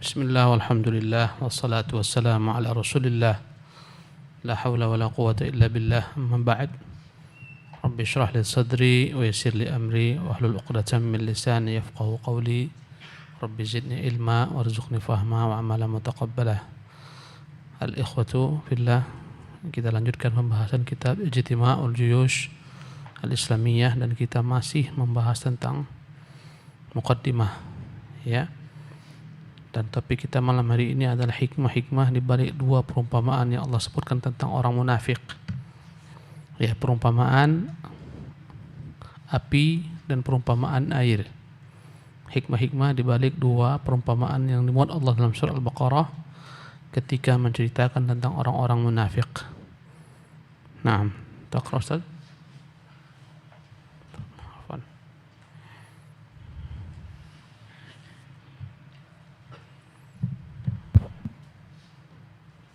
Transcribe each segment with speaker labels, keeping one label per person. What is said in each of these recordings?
Speaker 1: Bismillah walhamdulillah wassalatu wassalamu ala rasulillah la hawla wa la quwata illa billah amma ba'd Rabbi syrah li sadri wa yassir li amri wa ahlul uqdatan min lisani yafqahu qawli Rabbi zidni ilma warzuqni fahma wa amala mutaqabbalah. Al-ikhwatu fillah, kita lanjutkan pembahasan kitab Ijtima'ul Juyush Al-Islamiyah dan kita masih membahas tentang muqaddimah, ya. Dan topik kita malam hari ini adalah hikmah-hikmah di balik dua perumpamaan yang Allah sebutkan tentang orang munafik. Ya, perumpamaan api dan perumpamaan air. Hikmah-hikmah di balik dua perumpamaan yang dimuat Allah dalam surah Al-Baqarah ketika menceritakan tentang orang-orang munafik. Naam, taqra Ustaz.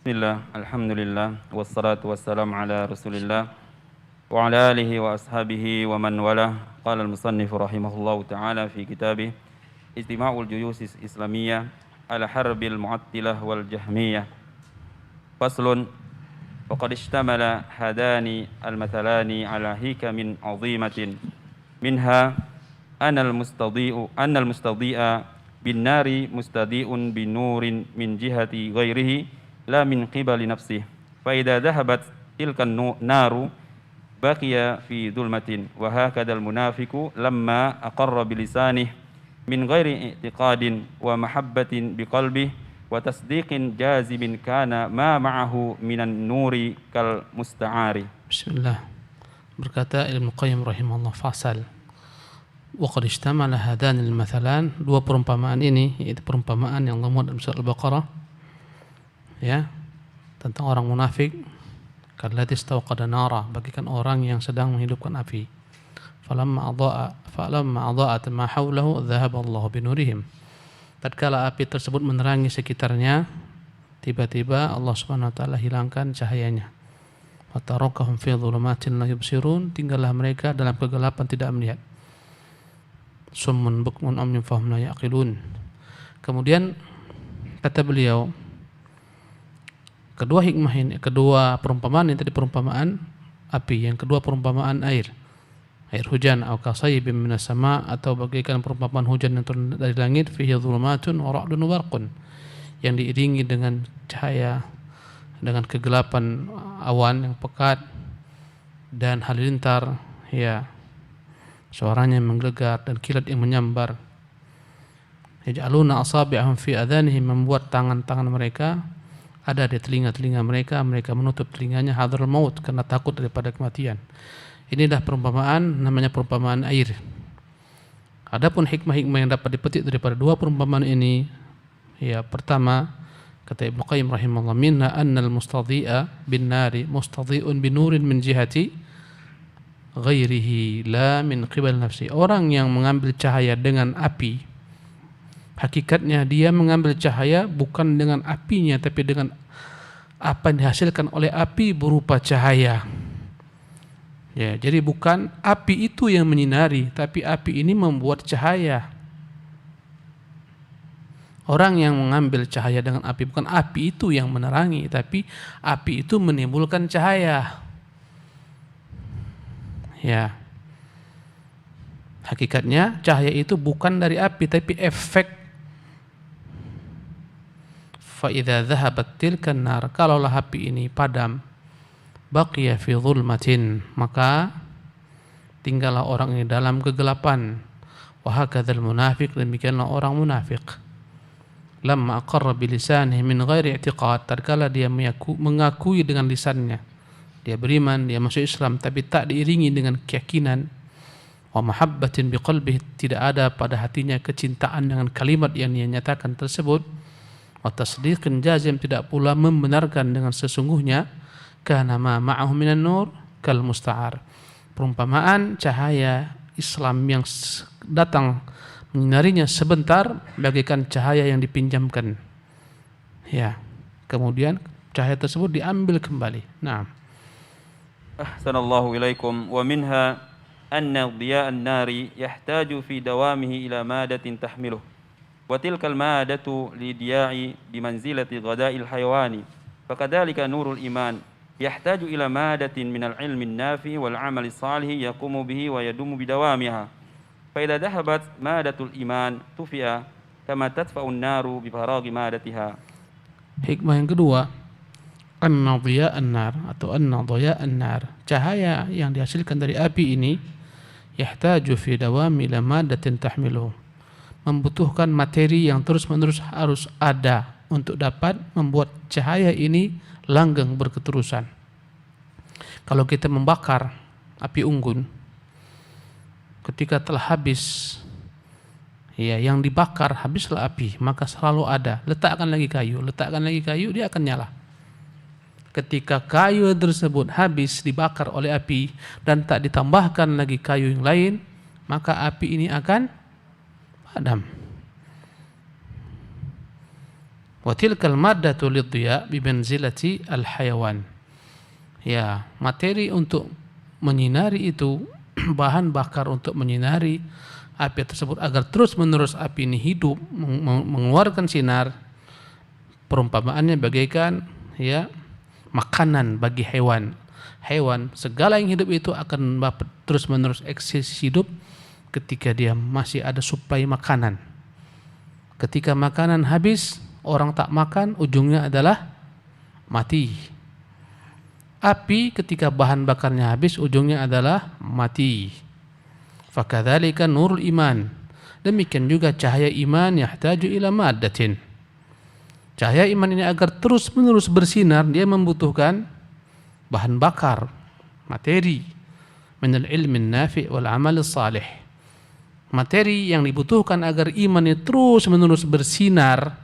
Speaker 2: Bismillah, alhamdulillah, wassalatu wassalamu ala rasulillah wa ala alihi wa ashabihi wa man wala. Qala al-musannif rahimahullahu ta'ala fi kitabih Ijtima'ul Juyush Islamiyah ala harbil mu'attilah wal jahmiyah. Faslun, faqad ishtamala hadani al-mathalani ala hikamin azimatin minha anna al-mustadhi'a bin nari mustadhi'un bin nurin min jihati ghairihi la min qibali nafsih fa idza dhahabat tilka an-naru baqiya fi dhulmatin wa hakadha al-munafiqu lamma aqarra bi lisanihi min ghairi i'tiqadin wa mahabbatin bi qalbihi wa tasdiqin jazimin kana ma ma'ahu minan nuri kal musta'ari.
Speaker 1: Bismillah. Berkata Ibnu Qayyim rahimahullah, fasal wa qad ishtamala hadan al-mathalan, dua perumpamaan ini, yaitu perumpamaan yang Allah muat dalam surah Al-Baqarah, ya, tentang orang munafik, kallati istawqada nara, bagikan orang yang sedang menghidupkan api. Falamma adha'at ma haulahu dhahaba Allahu binurihim. Tatkala api tersebut menerangi sekitarnya, tiba-tiba Allah Subhanahu wa taala hilangkan cahayanya. Fatarakahum fi dhulumatin la yubsirun, tinggallah mereka dalam kegelapan tidak melihat. Summun bukmun umyun fahum la yaqilun. Kemudian kata beliau, kedua hikmah ini, kedua perumpamaan ini tadi perumpamaan api, yang kedua perumpamaan air hujan, atau kasayyibin minas sama, atau bagaikan perumpamaan hujan yang turun dari langit, fihi dhulumatun wa ra'dun wa barqun, yang diiringi dengan cahaya, dengan kegelapan awan yang pekat dan halilintar, ya, suaranya menggelegar dan kilat yang menyambar. Yaj'aluna asabi'ahum fi adhanihim, membuat tangan-tangan mereka ada di telinga-telinga mereka, mereka menutup telinganya hadrul maut, karena takut daripada kematian. Inilah perumpamaan, namanya perumpamaan air. Adapun hikmah-hikmah yang dapat dipetik daripada dua perumpamaan ini, ya, pertama, kata Ibnu Qayyim rahimahullah, minna annal mustadhi'a bin nari mustadhi'un bin nurin min jihati ghairihi la min qibal nafsi. Orang yang mengambil cahaya dengan api, hakikatnya dia mengambil cahaya bukan dengan apinya, tapi dengan apa yang dihasilkan oleh api berupa cahaya. Ya, jadi bukan api itu yang menyinari, tapi api ini membuat cahaya. Orang yang mengambil cahaya dengan api, bukan api itu yang menerangi, tapi api itu menimbulkan cahaya. Ya. Hakikatnya cahaya itu bukan dari api, tapi efek. Fa idza dhahabat tilkan nar, kalaulah api ini padam, baqiya fi dhulmatin, maka tinggallah orang ini dalam kegelapan. Wa hakadzal munafiq, demikianlah orang munafik. Lamma aqarra bi lisanihi min ghairi i'tiqad, tatkala dia mengakui dengan lisannya, dia beriman, dia masuk Islam, tapi tak diiringi dengan keyakinan. Wa mahabbatin bi qalbihi, tidak ada pada hatinya kecintaan dengan kalimat yang dia nyatakan tersebut. Wa tasdiqin jazim, tidak pula membenarkan dengan sesungguhnya. Kana ma ma'ahu minan nur kal musta'ar, perumpamaan cahaya Islam yang datang menyinarinya sebentar bagaikan cahaya yang dipinjamkan, ya, kemudian cahaya tersebut diambil kembali. Nah,
Speaker 2: Ahsanallahu ilaikum. Wa minha anna dhiya an-nari yahtaju fi dawamihi ila madatin tahmiluh وتلك المادة للدياع بمنزلة غذاء الحيوان فكذلك نور الإيمان يحتاج إلى مادة من العلم النافع والعمل الصالح يقوم به ويدوم بدوامها فإذا ذهبت مادة الإيمان طفئ كما تطفأ النار بفراغ مادتها.
Speaker 1: Hikmah yang kedua, anna dhiya'an nar atau anna dhiya'an nar, cahaya yang dihasilkan dari api ini yahtaju fi dawami ila madatin tahmiluhu, membutuhkan materi yang terus-menerus harus ada untuk dapat membuat cahaya ini langgeng berketerusan. Kalau kita membakar api unggun, ketika telah habis ya yang dibakar, habislah api, maka selalu ada, letakkan lagi kayu, dia akan nyala. Ketika kayu tersebut habis dibakar oleh api dan tak ditambahkan lagi kayu yang lain, maka api ini akan padam. Wa tilkal maddatu lidhiya bi manzilati al-hayawan. Ya, materi untuk menyinari itu, bahan bakar untuk menyinari api tersebut agar terus-menerus api ini hidup, mengeluarkan sinar. Perumpamaannya bagaikan ya makanan bagi hewan. Hewan, segala yang hidup itu akan terus-menerus eksis hidup ketika dia masih ada suplai makanan. Ketika makanan habis, orang tak makan, ujungnya adalah mati. Api ketika bahan bakarnya habis, ujungnya adalah mati. Fakadzalika nurul iman. Demikian juga cahaya iman yahtaju ila maddatin. Cahaya iman ini agar terus-menerus bersinar, dia membutuhkan bahan bakar, materi, minal ilmin nafi' wal amal salih. Materi yang dibutuhkan agar iman ini terus-menerus bersinar.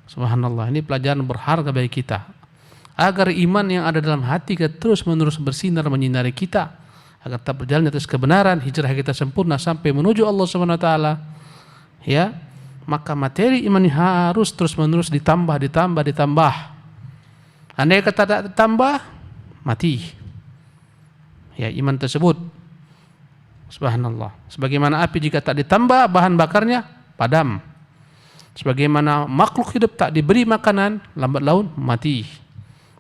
Speaker 1: Subhanallah, ini pelajaran berharga bagi kita. Agar iman yang ada dalam hati kita terus-menerus bersinar menyinari kita, agar tak berjalan atas kebenaran, hijrah kita sempurna sampai menuju Allah Subhanahu wa taala. Ya, maka materi iman harus terus-menerus ditambah. Andai kata tak ditambah, mati. Ya, iman tersebut. Subhanallah. Sebagaimana api jika tak ditambah bahan bakarnya, padam. Sebagaimana makhluk hidup tak diberi makanan, lambat laun mati.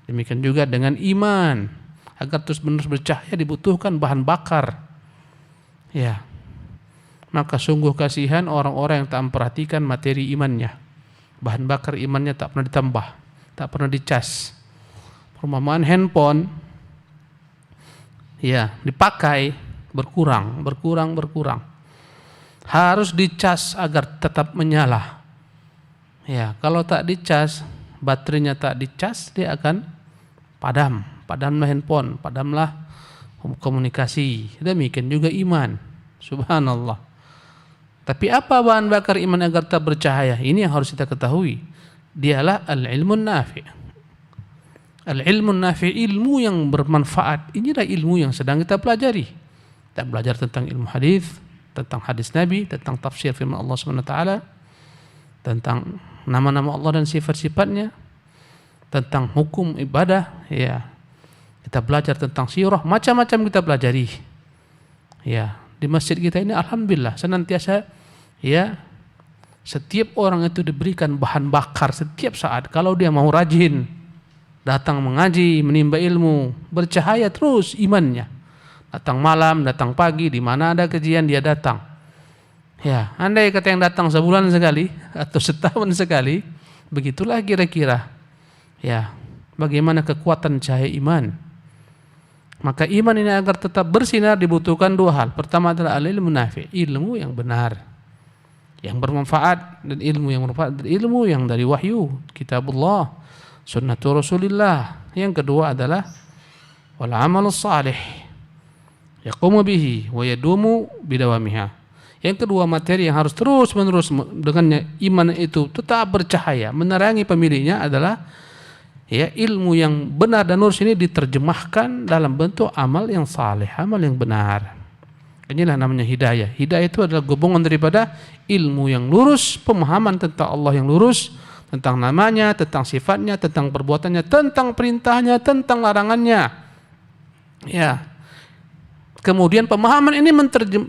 Speaker 1: Demikian juga dengan iman. Agar terus-menerus bercahaya dibutuhkan bahan bakar. Ya. Maka sungguh kasihan orang-orang yang tak memperhatikan materi imannya. Bahan bakar imannya tak pernah ditambah, tak pernah dicas. Perumpamaan handphone ya, dipakai berkurang. Harus dicas agar tetap menyala. Ya, kalau tak dicas, baterainya tak dicas, dia akan padam. Padamlah handphone, padamlah komunikasi. Demikian juga iman. Subhanallah. Tapi apa bahan bakar iman agar tak bercahaya? Ini yang harus kita ketahui. Dialah al-ilmun nafi'. Al-ilmun nafi', ilmu yang bermanfaat. Inilah ilmu yang sedang kita pelajari. Kita belajar tentang ilmu hadis, tentang hadis Nabi, tentang tafsir firman Allah Subhanahu wa taala, tentang nama-nama Allah dan sifat-sifatnya, tentang hukum ibadah, ya. Kita belajar tentang sirah, macam-macam kita pelajari. Ya, di masjid kita ini alhamdulillah senantiasa ya setiap orang itu diberikan bahan bakar setiap saat. Kalau dia mau rajin datang mengaji, menimba ilmu, bercahaya terus imannya. Datang malam, datang pagi, di mana ada kajian dia datang. Ya, andai kata yang datang sebulan sekali atau setahun sekali, begitulah kira-kira. Ya, bagaimana kekuatan cahaya iman. Maka iman ini agar tetap bersinar dibutuhkan dua hal. Pertama adalah al-ilmu nafi', ilmu yang benar, yang bermanfaat, dan ilmu yang bermanfaat, ilmu yang dari wahyu, kitabullah, sunnatul Rasulillah. Yang kedua adalah wal amal salih, yaqumu bihi wa yadumu bidawamiha. Yang kedua, materi yang harus terus-menerus dengannya iman itu tetap bercahaya, menerangi pemiliknya adalah ya ilmu yang benar dan lurus ini diterjemahkan dalam bentuk amal yang saleh, amal yang benar. Inilah namanya hidayah. Hidayah itu adalah gabungan daripada ilmu yang lurus, pemahaman tentang Allah yang lurus, tentang namanya, tentang sifatnya, tentang perbuatannya, tentang perintahnya, tentang larangannya. Ya. Kemudian pemahaman ini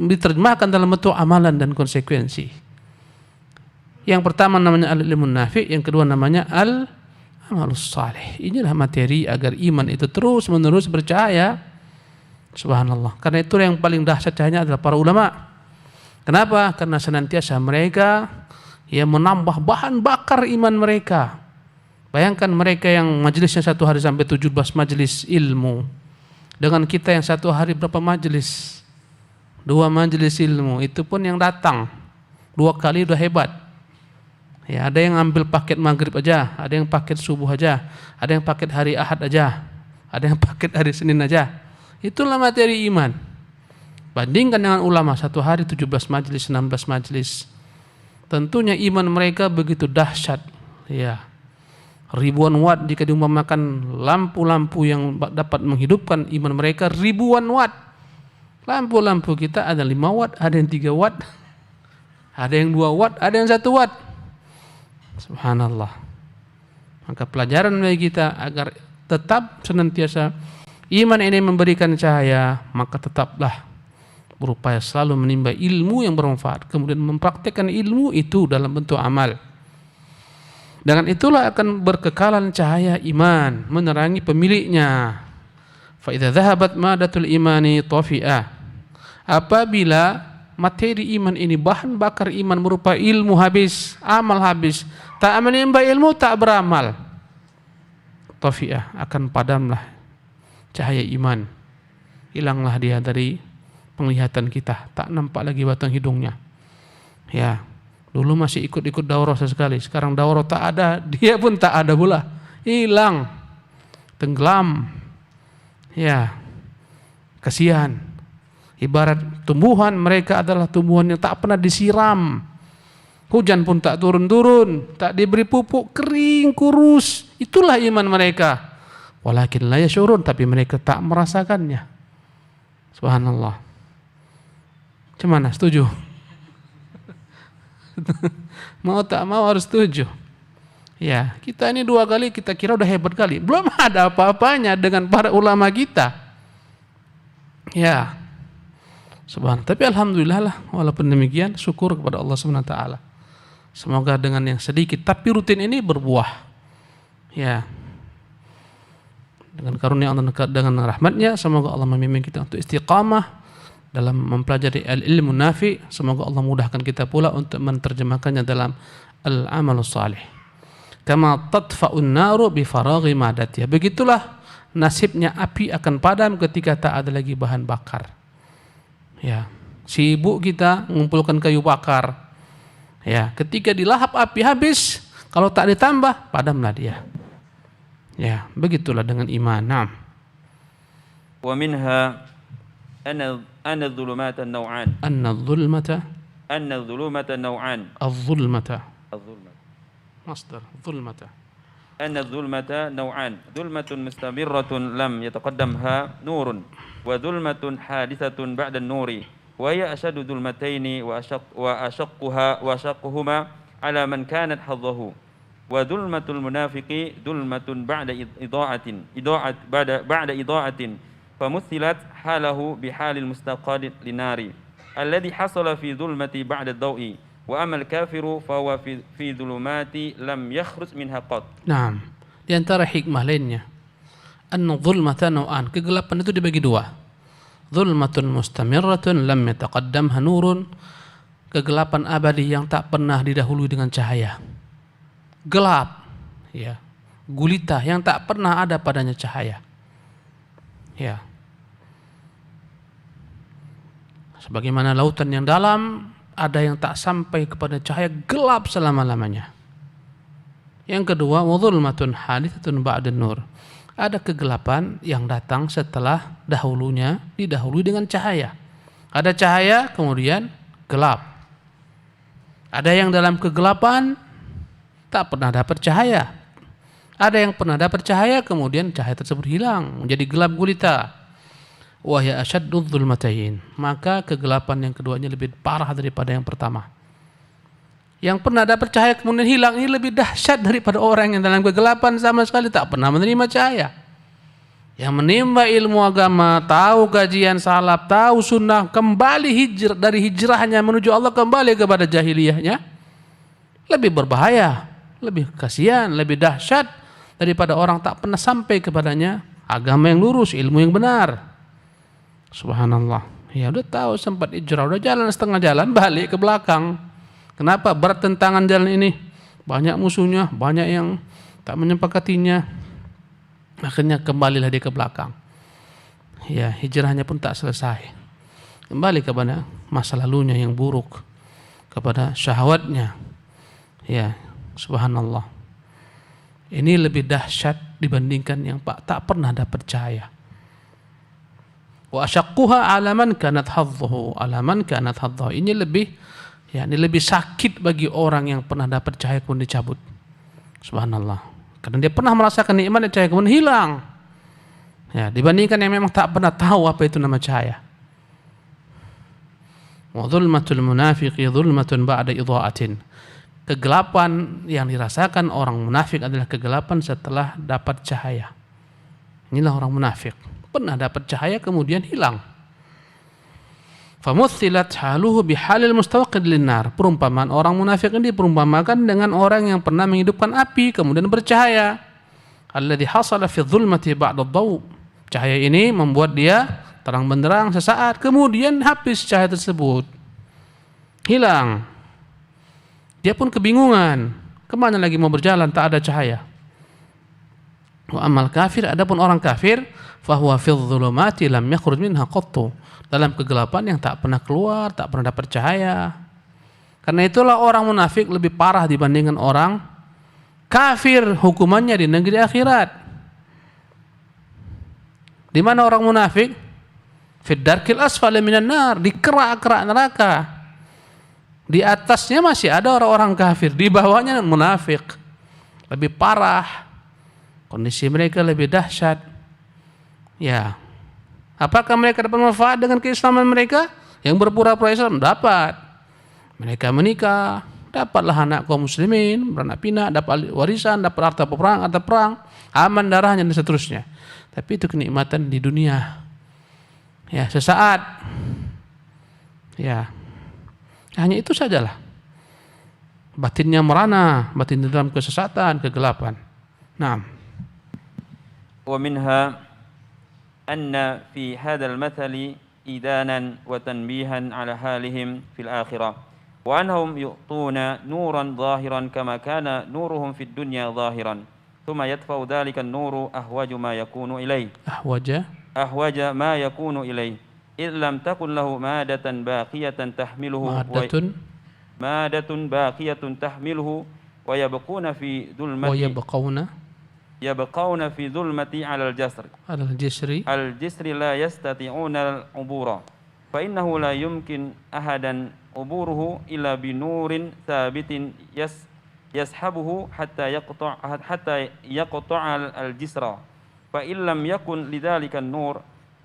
Speaker 1: diterjemahkan dalam bentuk amalan dan konsekuensi. Yang pertama namanya al-ilmun nafi, yang kedua namanya al-amalus salih. Inilah materi agar iman itu terus menerus bercahaya. Subhanallah. Karena itu yang paling dahsyat cahayanya adalah para ulama. Kenapa? Karena senantiasa mereka yang menambah bahan bakar iman mereka. Bayangkan mereka yang majelisnya satu hari sampai 17 majelis ilmu, dengan kita yang satu hari berapa majelis? 2 majelis ilmu, itu pun yang datang 2 kali udah hebat. Ya, ada yang ambil paket maghrib aja, ada yang paket subuh aja, ada yang paket hari Ahad aja, ada yang paket hari Senin aja. Itulah materi iman. Bandingkan dengan ulama satu hari 17 majelis, 16 majelis. Tentunya iman mereka begitu dahsyat. Ya. Ribuan watt jika diumpamakan lampu-lampu yang dapat menghidupkan iman mereka, ribuan watt. Lampu-lampu kita ada 5 watt, ada yang 3 watt, ada yang 2 watt, ada yang 1 watt. Subhanallah. Maka pelajaran bagi kita agar tetap senantiasa iman ini memberikan cahaya, maka tetaplah berupaya selalu menimba ilmu yang bermanfaat, kemudian mempraktekkan ilmu itu dalam bentuk amal. Dengan itulah akan berkekalan cahaya iman menerangi pemiliknya. Fa idza dhahabat madatul imani tafi'ah. Apabila materi iman ini, bahan bakar iman berupa ilmu habis, amal habis, tak menimba ilmu, tak beramal, tafi'ah, akan padamlah cahaya iman. Hilanglah dia dari penglihatan kita, tak nampak lagi batang hidungnya. Ya, dulu masih ikut-ikut daurah sesekali, sekarang daurah tak ada, dia pun tak ada pula, hilang, tenggelam. Ya, kasihan. Ibarat tumbuhan, mereka adalah tumbuhan yang tak pernah disiram, hujan pun tak turun-turun, tak diberi pupuk, kering, kurus. Itulah iman mereka. Walakin la yashurun, tapi mereka tak merasakannya. Subhanallah. Gimana? Setuju? Mau tak mau harus setuju. Ya, kita ini 2 kali kita kira udah hebat kali. Belum ada apa-apanya dengan para ulama kita. Ya. Subhanallah. Tapi alhamdulillah lah, walaupun demikian syukur kepada Allah Subhanahu wa taala. Semoga dengan yang sedikit tapi rutin ini berbuah. Ya. Dengan karunia Allah, dengan rahmatnya, semoga Allah membimbing kita untuk istiqamah dalam mempelajari al-ilmu nafi. Semoga Allah mudahkan kita pula untuk menerjemahkannya dalam al-amalus salih. Kama tadfa'un naru bi faraghi madatiha. Begitulah nasibnya api akan padam ketika tak ada lagi bahan bakar. Ya, sibuk kita mengumpulkan kayu bakar. Ya, ketika dilahap api habis, kalau tak ditambah, padamlah dia. Ya, begitulah dengan iman. Naam.
Speaker 2: Wa minha anna adh-dhulumata an-naw'an.
Speaker 1: Anna adh-dhulumata
Speaker 2: an-naw'an.
Speaker 1: Adh-dhulumata. Masdar dhulmata.
Speaker 2: Anna adh-dhulmata naw'an. Dhulmatun mustamirratun lam yataqaddamha nurun, wa dhulmatun hadithatun ba'da an-nuri, wa hiya ashaddu dhulmataini wa ashaqquhuma ala man kanat haddahu. Wa dhulmatul munafiqi dhulmatun ba'da ida'atin famuthilat halahu bihalil mustaqad linari alladhi hasala fi dhulmati ba'da ad-dawi, wa amal kafiru fa huwa fi dhulumati lam yakhruj minha qat.
Speaker 1: Naam. Di antara hikmah lainnya, anna dhulmata naw'an, kegelapan itu dibagi 2. Dhulmatun mustamirratun lam yataqaddamha nurun, kegelapan abadi yang tak pernah didahului dengan cahaya. Gelap, ya, gulita yang tak pernah ada padanya cahaya. Ya. Sebagaimana lautan yang dalam, ada yang tak sampai kepada cahaya, gelap selama-lamanya. Yang kedua, wadhulmatun hadithatun ba'da nur. Ada kegelapan yang datang setelah dahulunya didahului dengan cahaya. Ada cahaya kemudian gelap. Ada yang dalam kegelapan tak pernah dapat cahaya. Ada yang pernah dapat cahaya kemudian cahaya tersebut hilang menjadi gelap gulita. Wa ya asyaddudz dzulmatain. Maka kegelapan yang keduanya lebih parah daripada yang pertama. Yang pernah dapat cahaya kemudian hilang ini lebih dahsyat daripada orang yang dalam kegelapan sama sekali tak pernah menerima cahaya. Yang menimba ilmu agama, tahu kajian salaf, tahu sunnah, kembali dari hijrahnya menuju Allah, kembali kepada jahiliyahnya, lebih berbahaya, lebih kasihan, lebih dahsyat daripada orang tak pernah sampai kepadanya agama yang lurus, ilmu yang benar. Subhanallah. Ya udah tahu sempat hijrah, udah jalan setengah jalan balik ke belakang. Kenapa? Bertentangan jalan ini. Banyak musuhnya, banyak yang tak menyepakatinya. Akhirnya kembalilah dia ke belakang. Ya, hijrahnya pun tak selesai. Kembali kepada masa lalunya yang buruk, kepada syahwatnya. Ya, subhanallah. Ini lebih dahsyat dibandingkan yang tak pernah dapat cahaya. Wa asyaqquha 'ala man kanat hadduhu, 'ala man kanat hadduhu. Ini lebih sakit bagi orang yang pernah dapat cahaya kemudian dicabut. Subhanallah. Karena dia pernah merasakan nikmat cahaya kemudian hilang. Ya, dibandingkan yang memang tak pernah tahu apa itu nama cahaya. Wa dhulmatul munafiqi dhulmatun ba'da idha'atin. Kegelapan yang dirasakan orang munafik adalah kegelapan setelah dapat cahaya. Inilah orang munafik. Pernah dapat cahaya kemudian hilang. Famuthilat haluhu bihalil mustawqid linnar. Perumpamaan orang munafik ini diperumpamakan dengan orang yang pernah menghidupkan api kemudian bercahaya. Alladhi hasala fi dhulmati ba'da dhaw. Cahaya ini membuat dia terang benderang sesaat, kemudian habis cahaya tersebut. Hilang. Dia pun kebingungan. Kemana lagi mau berjalan, tak ada cahaya. Wa amal kafir, adapun orang kafir, fahuwa fi dhulumati lam yakhruj minha qattu. Dalam kegelapan yang tak pernah keluar, tak pernah dapat cahaya. Karena itulah orang munafik lebih parah dibandingkan orang kafir hukumannya di negeri akhirat. Di mana orang munafik? Fid darkil asfali minan nar, di kerak-kerak neraka. Di atasnya masih ada orang-orang kafir, di bawahnya munafik. Lebih parah. Kondisi mereka lebih dahsyat. Ya. Apakah mereka dapat manfaat dengan keislaman mereka? Yang berpura-pura Islam dapat. Mereka menikah, dapatlah anak kaum muslimin, beranak pinak, dapat warisan, dapat harta perang, aman darahnya dan seterusnya. Tapi itu kenikmatan di dunia. Ya, sesaat. Ya. Hanya itu sajalah. Batinnya merana, batin dalam kesesatan, kegelapan. Naam.
Speaker 2: Wa minha anna fi hadzal mathali idanan wa tanbihan ala halihim fil akhirah wa annahum yu'tuna nuran zahiran kama kana nuruhum fid dunya zahiran thumma yadfa'u dhalika an-nuru ahwaju ma yakunu ilayhi ahwaja ma yakunu ilayhi إذ لم تكن له مادة باقية تحمله مادة باقية تحمله ويبقون في ظلمة يبقون في ظلمة على الجسر لا يستطيعون العبور فإنه لا يمكن أحدا عبوره إلا بنور ثابت يسحبه حتى يقطع الجسر فإن لم يكن لذلك النور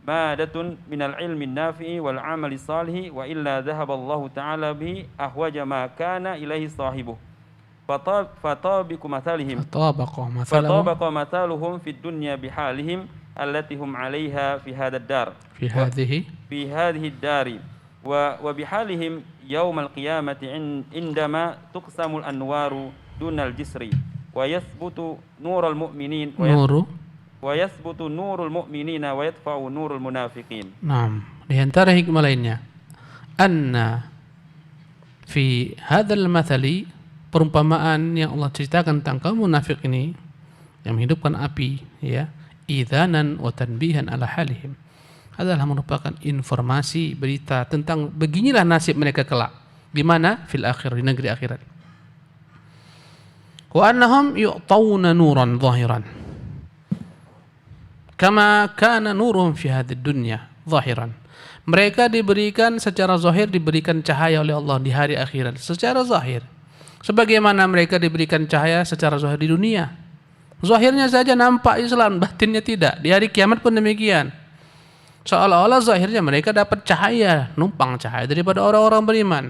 Speaker 2: مادة من العلم النافع والعمل الصالح وإلا ذهب الله تعالى به أحوج ما كان إليه صاحبه فطابق مثالهم في الدنيا بحالهم التي هم عليها في هذا الدار في هذه الدار وبحالهم يوم القيامة عندما تقسم الأنوار دون الجسر ويثبت نور المؤمنين ويثبت نور المؤمنين ويدفع نور المنافقين.
Speaker 1: Naam, di antara hikmah lainnya anna fi hadzal mathali, perumpamaan yang Allah ceritakan tentang kaum munafik ini yang menghidupkan api, ya, idzanan wa tanbihan ala halihim, adalah merupakan informasi berita tentang beginilah nasib mereka kelak. Di mana? Fil akhir, di negeri akhirat. Wa annahum yu'tawna nuran zahiran kama kana nuruhum fi hadhihi dunya zahiran. Mereka diberikan secara zahir, diberikan cahaya oleh Allah di hari akhirat secara zahir. Sebagaimana mereka diberikan cahaya secara zahir di dunia. Zahirnya saja nampak Islam, batinnya tidak. Di hari kiamat pun demikian. Seolah-olah zahirnya mereka dapat cahaya, numpang cahaya daripada orang-orang beriman.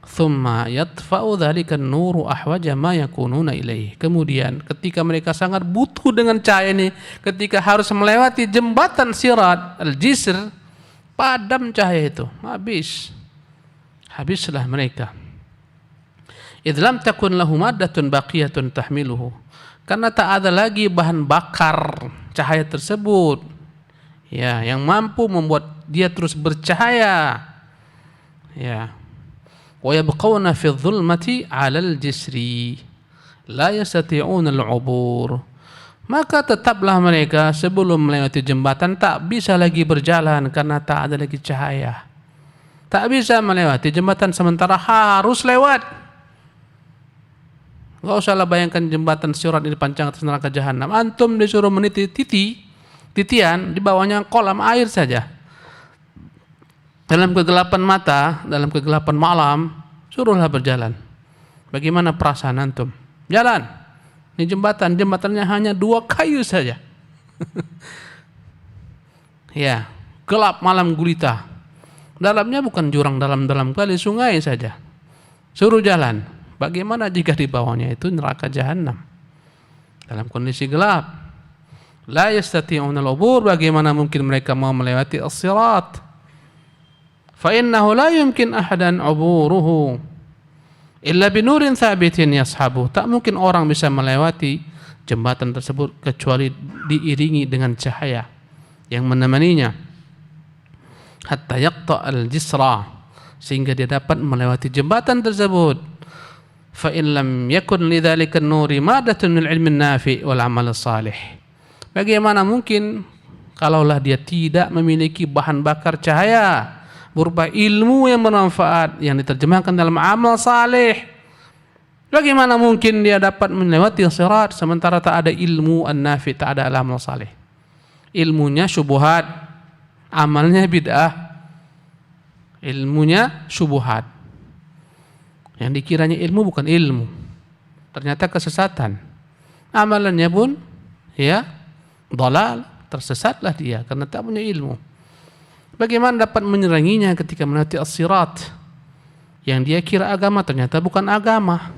Speaker 1: Thumma yatfa'u dzalika an-nuru ahwaja ma yakununa ilaihi. Kemudian ketika mereka sangat butuh dengan cahaya ini, ketika harus melewati jembatan sirat al-jisr, padam cahaya itu, habislah mereka. idh lam takun lahu maddatun baqiyatun tahmiluhu, karena tak ada lagi bahan bakar cahaya tersebut, ya, yang mampu membuat dia terus bercahaya, ya. Wa yabqawna fi dhulmati 'alal jisri la yastati'una al-'ubur, maka tetaplah mereka sebelum melewati jembatan tak bisa lagi berjalan karena tak ada lagi cahaya. Tak bisa melewati jembatan sementara harus lewat. Gak usahlah bayangkan jembatan Sirat ini panjang atas neraka jahanam. Antum disuruh meniti titian, di bawahnya kolam air saja. Dalam kegelapan mata, dalam kegelapan malam, suruhlah berjalan. Bagaimana perasaan antum? Jalan. Ini jembatannya hanya 2 kayu saja. Ya, gelap malam gulita. Dalamnya bukan jurang dalam-dalam kali, sungai saja. Suruh jalan. Bagaimana jika di bawahnya itu neraka jahanam dalam kondisi gelap? La yastati'una al-'ubur, bagaimana mungkin mereka mau melewati as-sirat? Fa innahu la yumkin ahadan 'uburuhu illa binurin thabitin yashabu, tak mungkin orang bisa melewati jembatan tersebut kecuali diiringi dengan cahaya yang menemaninya, hatta yaqta al-jisra, sehingga dia dapat melewati jembatan tersebut. Fa in lam yakun lidzalika an-nuri madatun min ilmin nafi' wal 'amal salih, bagaimana mungkin kalaulah dia tidak memiliki bahan bakar cahaya berupa ilmu yang bermanfaat yang diterjemahkan dalam amal saleh? Bagaimana mungkin dia dapat melewati sirat sementara tak ada ilmu an-nafi', tak ada amal saleh? Ilmunya syubhat, amalnya bid'ah. Ilmunya syubhat, yang dikiranya ilmu bukan ilmu, ternyata kesesatan. Amalannya pun ya dhalal, tersesatlah dia karena tak punya ilmu. Bagaimana dapat menyeranginya ketika melewati as-sirat yang dia kira agama, ternyata bukan agama,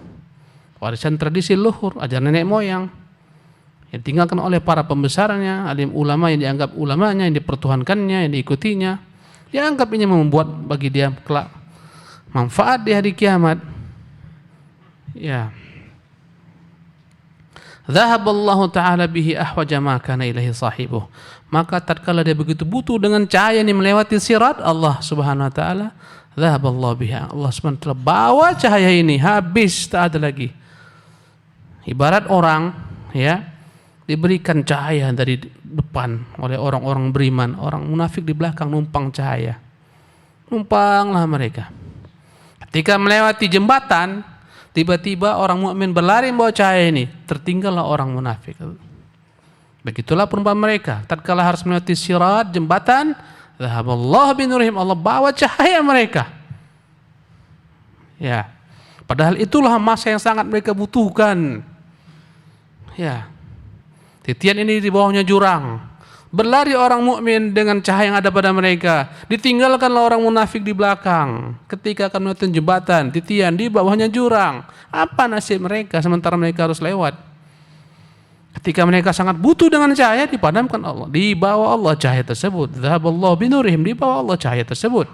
Speaker 1: warisan tradisi luhur, ajaran nenek moyang yang ditinggalkan oleh para pembesarnya, alim ulama yang dianggap ulamanya, yang dipertuhankannya, yang diikutinya. Dianggap ini membuat bagi dia kelak manfaat di hari kiamat. Ya. Dhahaballahu ta'ala bihi ahwaja ma kana ilaihi sahibuh. Maka tatkala dia begitu butuh dengan cahaya yang melewati sirat, Allah Subhanahu wa taala, dhahaballahu biha, Allah Subhanahu wa taala bawa cahaya ini habis, tak ada lagi. Ibarat orang ya diberikan cahaya dari depan oleh orang-orang beriman, orang munafik di belakang numpang cahaya. Numpanglah mereka. Ketika melewati jembatan, tiba-tiba orang mukmin berlari membawa cahaya ini, tertinggallah orang munafik. Begitulah perumpamaan mereka. Tatkala harus melewati sirat, jembatan, dhahaballahu binurihim, Allah bawa cahaya mereka. Ya. Padahal itulah masa yang sangat mereka butuhkan. Ya. Titian ini di bawahnya jurang. Berlari orang mukmin dengan cahaya yang ada pada mereka, ditinggalkanlah orang munafik di belakang. Ketika akan melewati jembatan, titian di bawahnya jurang. Apa nasib mereka sementara mereka harus lewat? Ketika mereka sangat butuh dengan cahaya, dipadamkan Allah, dibawa Allah cahaya tersebut. Dhahaballahu binurihim, dibawa Allah cahaya tersebut.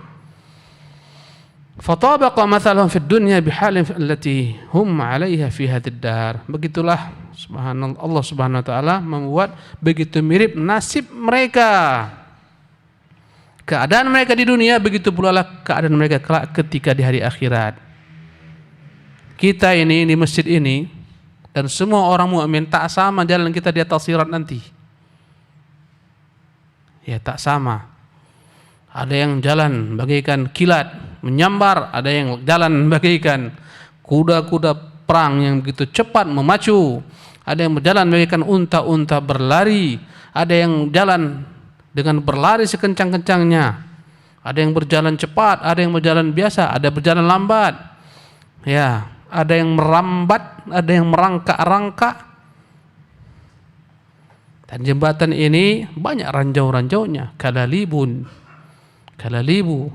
Speaker 1: Fatabaqa mathalahum fid dunya bihalin allati hum 'alaiha fi hadzal dar. Begitulah subhanallah, Allah Subhanahu wa taala membuat begitu mirip nasib mereka. Keadaan mereka di dunia, begitu pula lah keadaan mereka kelak ketika di hari akhirat. Kita ini di masjid ini dan semua orang mukmin tak sama jalan kita di atas sirat nanti. Ya, tak sama. Ada yang jalan bagaikan kilat menyambar, ada yang jalan bagaikan kuda-kuda perang yang begitu cepat memacu, ada yang berjalan bagaikan unta-unta berlari, ada yang jalan dengan berlari sekencang-kencangnya, ada yang berjalan cepat, ada yang berjalan biasa, ada berjalan lambat, ya, ada yang merambat, ada yang merangkak-rangkak. Dan jembatan ini banyak ranjau-ranjaunya, kalalibu,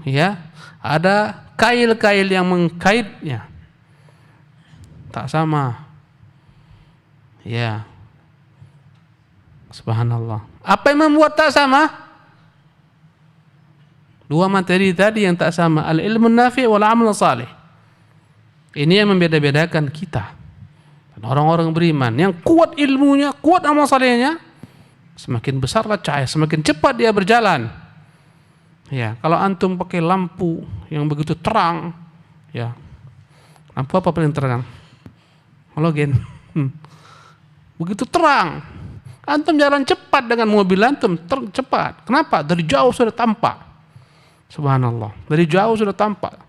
Speaker 1: ya, ada kail-kail yang mengkaitnya, tak sama, ya, subhanallah. Apa yang membuat tak sama? Dua materi tadi yang tak sama, al-ilmu nafi' wal amal salih. Ini yang membeda-bedakan kita dan orang-orang beriman. Yang kuat ilmunya, kuat amal salehnya, semakin besarlah cahaya, semakin cepat dia berjalan. Ya, kalau antum pakai lampu yang begitu terang, ya, lampu apa paling terang? Halogen. Begitu terang, antum jalan cepat dengan mobil antum cepat. Kenapa? Dari jauh sudah tampak. Subhanallah, dari jauh sudah tampak.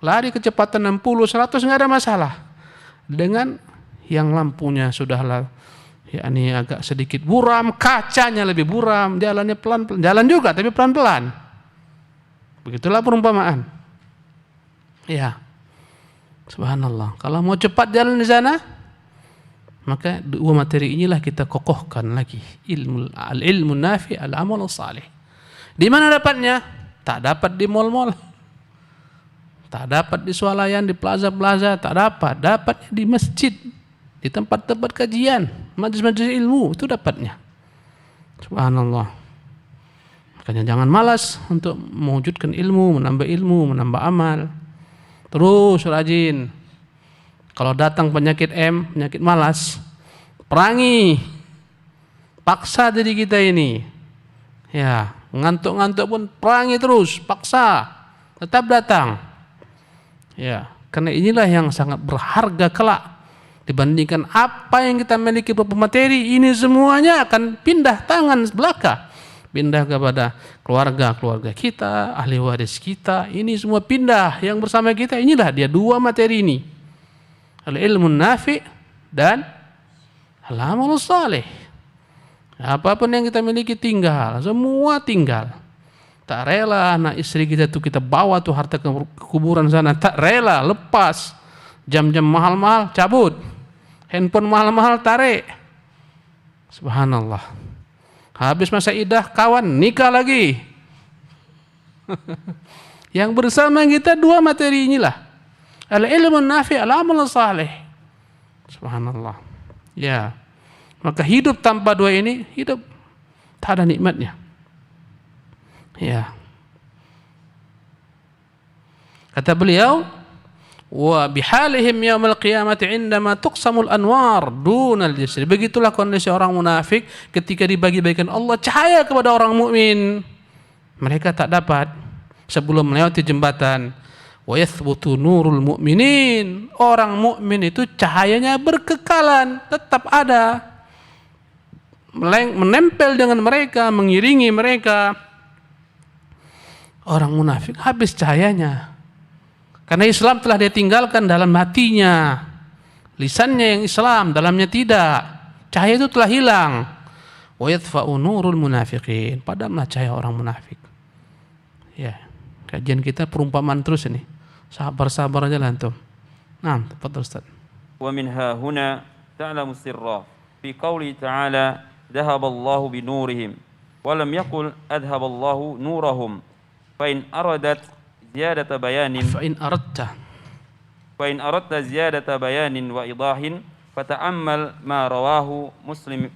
Speaker 1: Lari kecepatan 60, 100 nggak ada masalah. Dengan yang lampunya sudahlah, yakni agak sedikit buram, kacanya lebih buram, jalannya pelan-pelan, jalan juga tapi pelan-pelan. Begitulah perumpamaan. Ya, subhanallah. Kalau mau cepat jalan di sana, maka dua materi inilah kita kokohkan lagi. Ilmu nafi, al-amal salih. Di mana dapatnya? Tak dapat di mal-mal, tak dapat di swalayan, di plaza-plaza, tak dapat. Dapatnya di masjid, di tempat-tempat kajian, majlis-majlis ilmu, itu dapatnya. Subhanallah. Makanya jangan malas untuk mewujudkan ilmu, menambah amal. Terus rajin. Kalau datang penyakit penyakit malas, perangi. Paksa diri kita ini. Ya, ngantuk-ngantuk pun perangi terus, paksa. Tetap datang. Ya, karena inilah yang sangat berharga kelak dibandingkan apa yang kita miliki berupa materi. Ini semuanya akan pindah tangan belaka. Pindah kepada keluarga kita, ahli waris kita, ini semua pindah. Yang bersama kita inilah dia dua materi ini, al-ilmu nafi dan al-amal salih. Apapun yang kita miliki tinggal, semua tinggal. Tak rela anak istri kita tuh kita bawa tuh harta ke kuburan sana, tak rela, lepas. Jam-jam mahal-mahal cabut, handphone mahal-mahal tarik. Subhanallah. Habis masa idah kawan nikah lagi. Yang bersama kita dua materi inilah, al-ilmu nafi, al-amal salih. Subhanallah. Ya, maka hidup tanpa dua ini hidup tak ada nikmatnya. Ya, kata beliau, wa bihalihim yaumil qiyamati indama tuqsamul anwar dunal jisri. Begitulah kondisi orang munafik ketika dibagi-bagikan Allah cahaya kepada orang mukmin. Mereka tak dapat sebelum melewati jembatan. Wa yathbutu nurul mu'minin. Orang mukmin itu cahayanya berkekalan, tetap ada, menempel dengan mereka, mengiringi mereka. Orang munafik habis cahayanya. Karena Islam telah dia tinggalkan dalam hatinya. Lisannya yang Islam, dalamnya tidak. Cahaya itu telah hilang. Wa yadfa'u nurul munafiqin. Padamlah cahaya orang munafik. Ya, kajian kita perumpamaan terus ini. Sabar-sabar aja lah antum. Nah, tepat Ustaz.
Speaker 2: Wa minha huna ta'lamu sirra fi qouli ta'ala dhahaballahu bi nurihim wa lam yaqul adhaballahu nurahum fa in aradat زيادة بيان فإن أردت زيادة بيان وإيضاح فتأمل ما رواه مسلم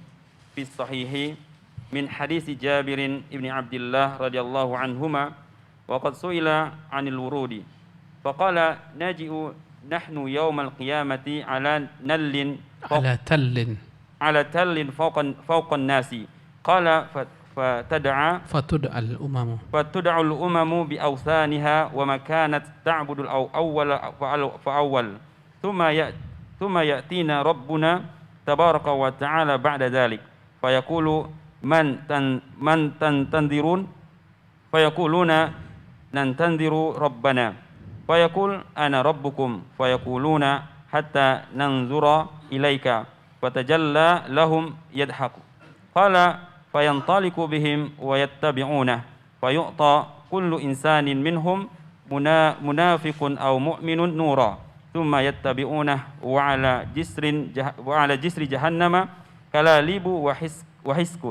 Speaker 2: في الصحيح من حديث جابر بن عبد الله رضي الله عنهما وقد سئل عن الورود فقال نجيء نحن يوم القيامة على تل فوق الناس قال فتدعى الأمم بأوثانها وما كانت تعبد الأول فأول ثم يأتينا ربنا تبارك وتعالى بعد ذلك فيقول من تنتظرون فيقولون ننتظر ربنا فيقول أنا ربكم فيقولون حتى ننظر إليك فتجلى لهم يضحك قال فينطلق بهم ويتبعونه فيعطى كل إنسان منهم منافق أو مؤمن نورا ثم يتبعونه وعلى جسر جهنم كلاليب وحسك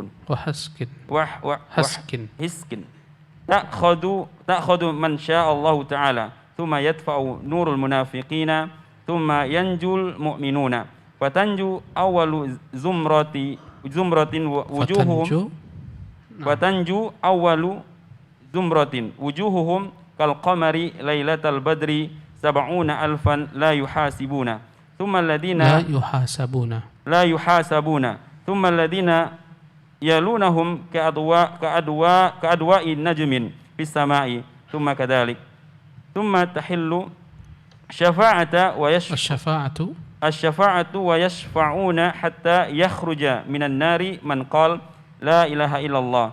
Speaker 2: تأخذ من شاء الله تعالى ثم يدفع نور المنافقين ثم ينجو المؤمنون فتنجو أول زمرة وجوههم فتنجو أول زمرة وجوههم كالقمر ليلة البدر 70 ألفا لا يحاسبون ثم الذين لا يحاسبون ثم الذين يلونهم كأضواء نجم في السماء ثم كذلك ثم تحل الشفاعة ويشفعون حتى يخرج من النار من قال لا إله إلا الله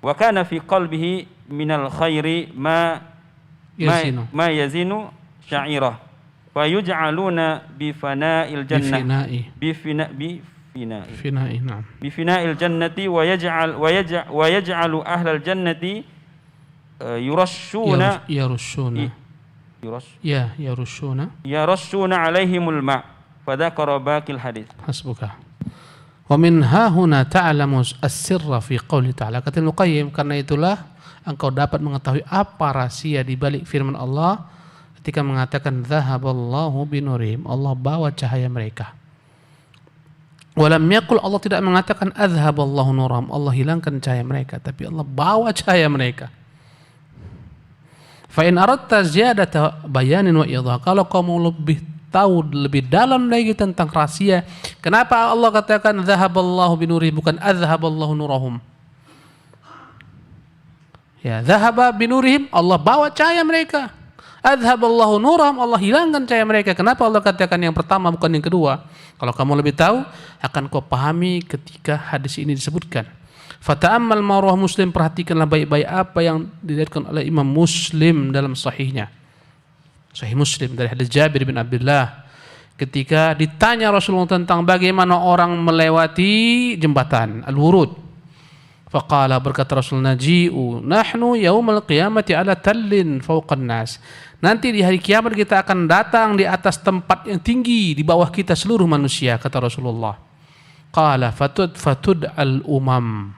Speaker 2: وكان في قلبه من الخير ما يزن شعيرة فيجعلون بفناء الجنة بفناء الجنة ويجعل أهل الجنة يرشون عليهم الماء فذكر باقي الحديث.
Speaker 1: حسبك. ومن ها هنا تعلم السر في قوله تعالى. Kata Ibnu Qayyim, karena itulah engkau dapat mengetahui apa rahasia di balik firman Allah ketika mengatakan zahaballahu binurihim, Allah bawa cahaya mereka. Walam yaqul, Allah tidak mengatakan azhaballahu nurahum, Allah hilangkan cahaya mereka, tapi Allah bawa cahaya mereka. Fa in aradta ziyadata bayanin wa idhah, kalau kamu lebih tahu lebih dalam lagi tentang rahasia kenapa Allah katakan zahaballahu binurihim bukan azhaballahu nurahum. Ya, zahaba binurihim, Allah bawa cahaya mereka. Azhaballahu nurahum, Allah hilangkan cahaya mereka. Kenapa Allah katakan yang pertama bukan yang kedua? Kalau kamu lebih tahu, akan kau pahami ketika hadis ini disebutkan. Fata'ammal marwah Muslim, perhatikanlah baik-baik apa yang diriwayatkan oleh Imam Muslim dalam sahihnya. Sahih Muslim dari hadis Jabir bin Abdullah, ketika ditanya Rasulullah tentang bagaimana orang melewati jembatan Al-Wurud. Faqala, berkata Rasul, naji'u nahnu yaumal qiyamati ala tallin fawqan nas. Nanti di hari kiamat kita akan datang di atas tempat yang tinggi, di bawah kita seluruh manusia, kata Rasulullah. Qala fatud al-umam,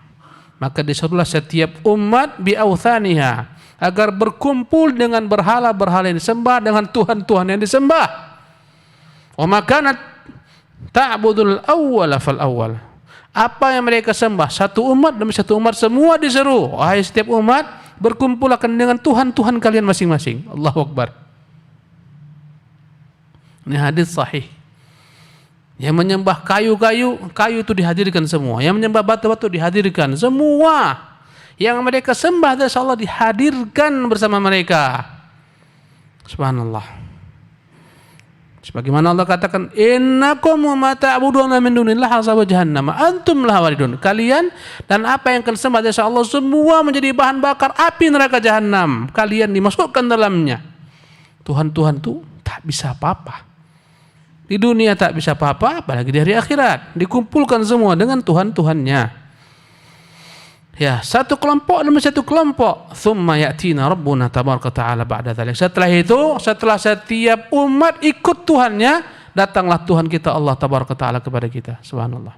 Speaker 1: maka disuruhlah setiap umat bi'authaniha, agar berkumpul dengan berhala-berhala yang disembah, dengan Tuhan-Tuhan yang disembah. Wa makanat ta'budul awwala fal awwal, apa yang mereka sembah, satu umat demi satu umat semua diseru, wahai setiap umat, berkumpul akan dengan Tuhan-Tuhan kalian masing-masing. Allahu Akbar. Ini hadis sahih. Yang menyembah kayu-kayu, kayu itu dihadirkan semua. Yang menyembah batu-batu dihadirkan semua. Yang mereka sembah dari Allah dihadirkan bersama mereka. Subhanallah. Sebagaimana Allah katakan, innakum ma ta'buduna min dunillah hasabu jahannam antum laha waridun. Kalian dan apa yang kalian sembah dari Allah semua menjadi bahan bakar api neraka jahanam. Kalian dimasukkan dalamnya. Tuhan-Tuhan itu tak bisa apa-apa. Di dunia tak bisa apa-apa, apalagi di hari akhirat. Dikumpulkan semua dengan Tuhan-Tuhannya. Ya, satu kelompok demi satu kelompok. Tsumma ya'tina rabbuna tabaraka ta'ala ba'da dzalik. Setelah itu, setelah setiap umat ikut Tuhannya, datanglah Tuhan kita Allah tabaraka ta'ala kepada kita. Subhanallah.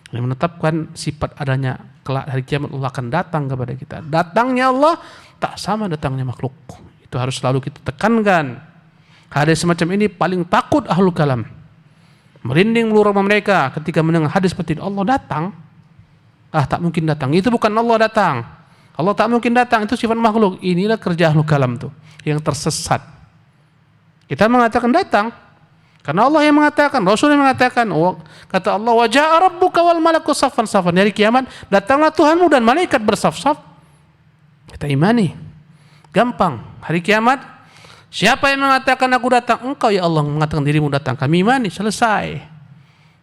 Speaker 1: Yang menetapkan sifat adanya kelak hari kiamat, Allah akan datang kepada kita. Datangnya Allah tak sama datangnya makhluk. Itu harus selalu kita tekankan. Hadis semacam ini paling takut ahlul kalam. Merinding seluruh mereka ketika mendengar hadis seperti ini. Allah datang. Tak mungkin datang. Itu bukan Allah datang. Allah tak mungkin datang, itu sifat makhluk. Inilah kerja ahlul kalam tuh, yang tersesat. Kita mengatakan datang karena Allah yang mengatakan, Rasul yang mengatakan. Kata Allah, wa ja'a rabbuka wal malaku saffan saffan. Hari kiamat datanglah Tuhanmu dan malaikat bersaf-saf. Kita imani. Gampang. Hari kiamat, siapa yang mengatakan aku datang? Engkau ya Allah mengatakan dirimu datang. Kami imani, selesai.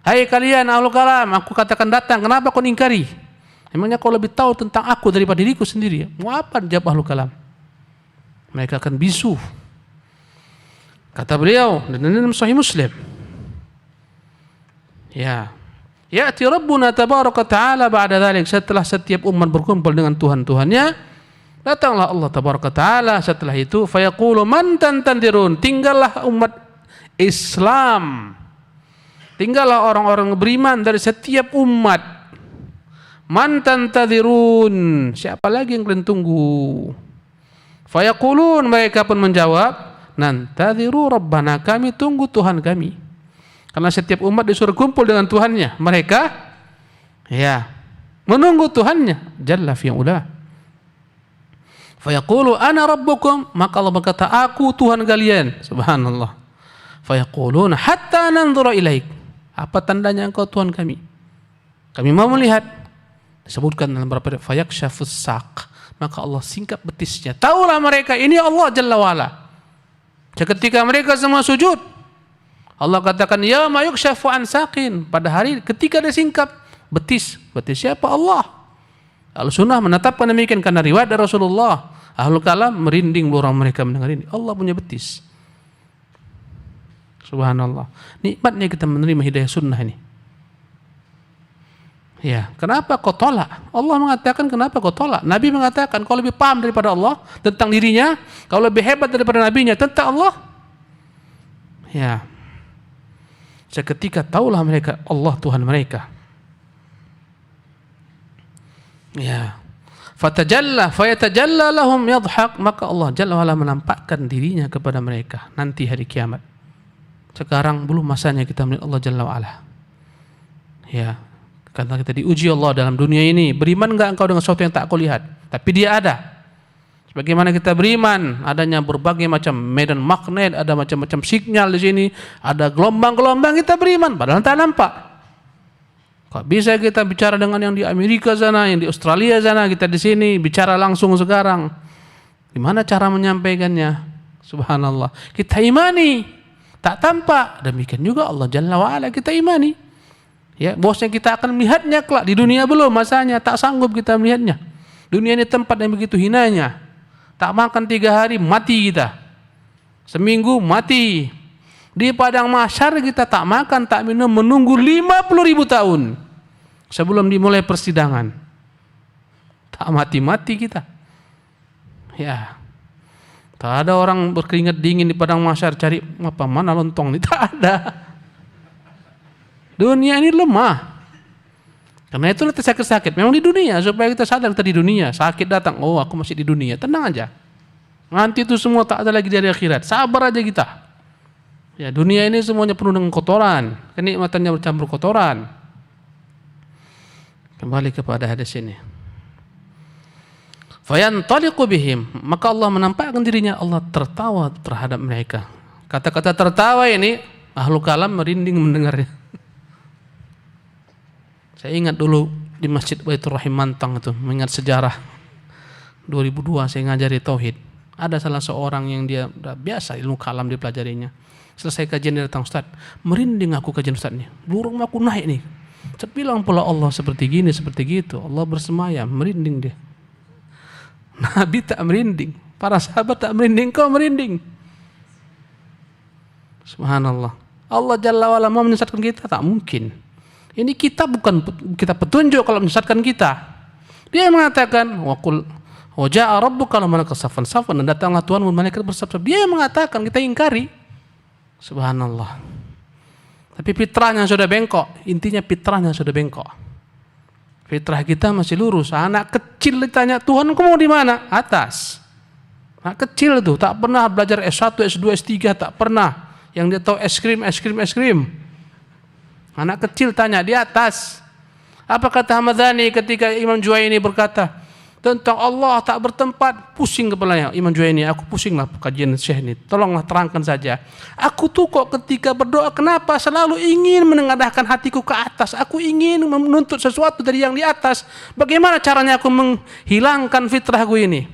Speaker 1: Hai kalian ahlul kalam, aku katakan datang, kenapa kau ingkari? Emangnya kau lebih tahu tentang aku daripada diriku sendiri? Mau apa jawab ahlul kalam? Mereka akan bisu. Kata beliau, dan ini dalam Sahih Muslim. Ya. Ya'ti Rabbuna tabaraka ta'ala ba'da dzalik, setelah setiap umat berkumpul dengan Tuhan-Tuhannya, datanglah Allah tabaraka ta'ala setelah itu, fayaqulu man tantandirun, tinggallah umat Islam. Tinggallah orang-orang beriman dari setiap umat. Man tantadirun, siapa lagi yang kalian tunggu? Fayaqulun, mereka pun menjawab, nantadiru rabbana, kami tunggu Tuhan kami. Karena setiap umat disuruh kumpul dengan Tuhannya. Mereka menunggu Tuhannya Jalla fi'ula. Fayaqulu ana rabbukum, maka Allah berkata, aku Tuhan kalian. Subhanallah. Fayaquluna hatta nanzura ilaik. Apa tandanya engkau Tuhan kami? Kami mau melihat. Disebutkan dalam beberapa ayat, fayakshafus saq, maka Allah singkap betisnya. Taulah mereka ini Allah Jalla wa'ala. Ketika mereka semua sujud, Allah katakan, ya ma yukshafu an saqin, pada hari ketika dia singkap betis siapa? Allah. Al-Sunnah menetapkan demikian karena riwayat dari Rasulullah. Ahlul kalam merinding orang mereka mendengar ini. Allah punya betis. Subhanallah. Nikmatnya kita menerima hidayah sunnah ini. Ya, kenapa kau tolak? Allah mengatakan kenapa kau tolak? Nabi mengatakan kau lebih paham daripada Allah tentang dirinya, kau lebih hebat daripada nabinya tentang Allah. Ya. Seketika taulah mereka Allah Tuhan mereka. Ya. Fayatajalla lahum yadhhak, maka Allah Jalla wa'ala menampakkan dirinya kepada mereka nanti hari kiamat. Sekarang belum masanya kita melihat Allah Jalla wa'ala. Ya, karena kita diuji Allah dalam dunia ini. Beriman enggak engkau dengan sesuatu yang tak kau lihat, tapi dia ada. Sebagaimana kita beriman adanya berbagai macam medan magnet, ada macam-macam sinyal di sini, ada gelombang-gelombang, kita beriman padahal tak nampak. Kok bisa kita bicara dengan yang di Amerika sana, yang di Australia sana, kita di sini bicara langsung sekarang. Gimana cara menyampaikannya? Subhanallah. Kita imani, tak tampak. Demikian juga Allah Jalla wa'ala kita imani. Ya, bosnya kita akan melihatnya kelak. Di dunia belum masanya, tak sanggup kita melihatnya. Dunia ini tempat yang begitu hinanya. Tak makan 3 hari, mati kita. Seminggu, mati. Di padang mahsyar kita tak makan, tak minum, menunggu 50.000 tahun sebelum dimulai persidangan. Tak mati-mati kita. Ya. Tak ada orang berkeringat dingin di padang mahsyar cari apa mana lontong ini, tak ada. Dunia ini lemah. Karena itulah kita sakit-sakit. Memang di dunia supaya kita sadar kita di dunia. Sakit datang, oh aku masih di dunia. Tenang aja. Nanti itu semua tak ada lagi dari akhirat. Sabar aja kita. Ya, dunia ini semuanya penuh dengan kotoran, kenikmatannya bercampur kotoran. Kembali kepada hadis ini. Fayantaliqu bihim, maka Allah menampakkan dirinya, Allah tertawa terhadap mereka. Kata-kata tertawa ini ahlu kalam merinding mendengarnya. Saya ingat dulu di Masjid Baitur Rahim Mantang itu, mengingat sejarah 2002 saya ngajari tauhid. Ada salah seorang yang dia udah biasa ilmu kalam dipelajarinya. Selesai kajian dia datang, Ustaz, merinding aku kajian Ustaz nih, burung aku naik nih. Bilang pula Allah seperti gini, seperti gitu. Allah bersemayam, merinding dia. Nabi tak merinding, para sahabat tak merinding, kau merinding. Subhanallah. Allah Jalla wa'ala mau menyesatkan kita? Tak mungkin. Ini kita bukan kita petunjuk kalau menyesatkan kita. Dia mengatakan, waqul waja'a rabbuka wal malaku saffan saffan, dan datanglah Tuhanmu malaikat bersaf-saf. Dia yang mengatakan, kita ingkari. Subhanallah. Tapi fitrahnya sudah bengkok. Intinya fitrahnya sudah bengkok. Fitrah kita masih lurus. Anak kecil ditanya, Tuhan kamu di mana? Atas. Anak kecil itu tak pernah belajar S1, S2, S3, tak pernah. Yang dia tahu es krim. Anak kecil tanya di atas. Apa kata Hamadani ketika Imam Juwaini berkata tentang Allah tak bertempat? Pusing kepalanya Imam Juwaini. Aku pusinglah kajian Syekh ini. Tolonglah terangkan saja. Aku tuh kok ketika berdoa kenapa selalu ingin menengadahkan hatiku ke atas. Aku ingin menuntut sesuatu dari yang di atas. Bagaimana caranya aku menghilangkan fitrahku ini?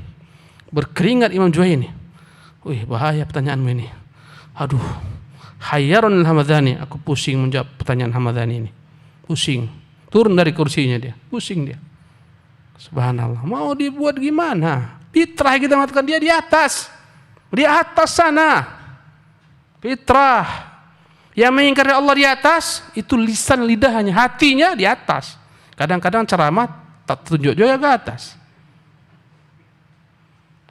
Speaker 1: Berkeringat Imam Juwaini. Wih, bahaya pertanyaanmu ini. Aduh, hayyarun Hamadani. Aku pusing menjawab pertanyaan Hamadani ini. Pusing. Turun dari kursinya dia. Pusing dia. Subhanallah. Mau dibuat gimana? Fitrah kita mengatakan dia di atas. Di atas sana. Fitrah. Yang mengingkari Allah di atas, itu lisan lidahnya, hatinya di atas. Kadang-kadang ceramah tak tunjuk juga ke atas.